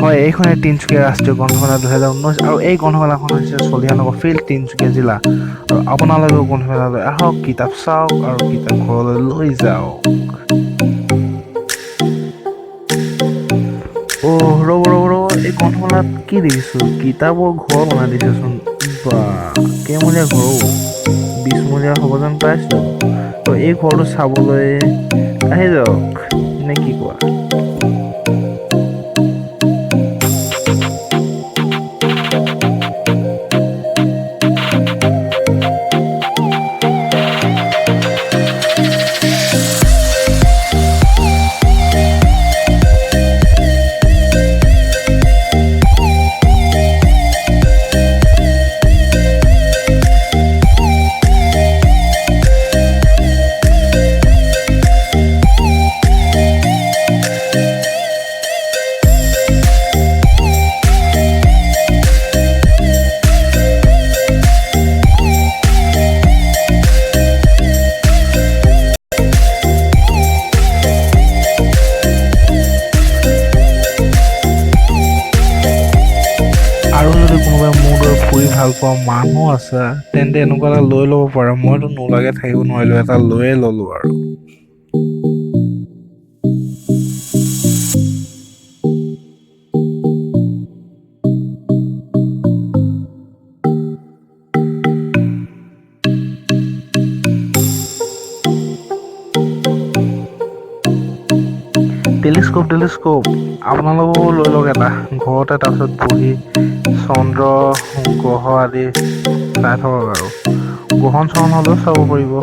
হয়, এইখনে তিনিচুকীয়া ৰাষ্ট্ৰীয় গ্ৰন্থমেলা 2019 আৰু এই গ্ৰন্থমেলাখন হৈছে চলিহানগৰ ফিল্ড তিনিচুকীয়া জিলা। আৰু আপোনালোকেও গ্ৰন্থমেলালৈ আহক, কিতাপ চাওক আৰু কিতাপ ঘৰলৈ লৈ যাওক। ৰ'ব, এই গ্ৰন্থমেলাত কি দেখিছো? কিতাপৰ ঘৰ বনাই দিছেচোন। বা কেইমলীয়া ঘৰো 20মলীয়া হ'ব যেন পাইছো। আৰু এই ঘৰটো চাবলৈ আহি যাওক, নে কি কোৱা? আৰু যদি কোনোবাই মোৰ দৰে ফুৰি ভাল পোৱা মানুহ আছে তেন্তে এনেকুৱা এটা লৈ ল'ব পাৰে। মইতো নোলোৱাকে থাকিব নোৱাৰিলো, এটা লৈয়ে ল'লো আৰু। টেলিস্কোপ আপোনালোকেও লৈ লওক এটা ঘৰতে, তাৰপিছত বহি চন্দ্ৰ গ্ৰহ আদি চাই থাকক আৰু গ্ৰহণ চৰণ হ'লেও চাব পাৰিব।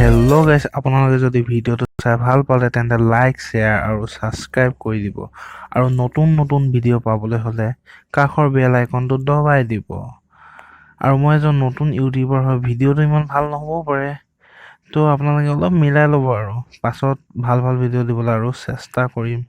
হেল্ল' গাইছ, আপোনালোকে যদি ভিডিঅ'টো চাই ভাল পালে তেন্তে লাইক, শ্বেয়াৰ আৰু ছাবস্ক্ৰাইব কৰি দিব। আৰু নতুন ভিডিঅ' পাবলৈ হ'লে কাষৰ বেল আইকনটো দবাই দিব। আৰু মই এজন নতুন ইউটিউবাৰ হয়, ভিডিঅ'টো ইমান ভাল নহ'বও পাৰে, তো আপোনালোকে অলপ মিলাই ল'ব আৰু পাছত ভাল ভিডিঅ' দিবলৈ আৰু চেষ্টা কৰিম।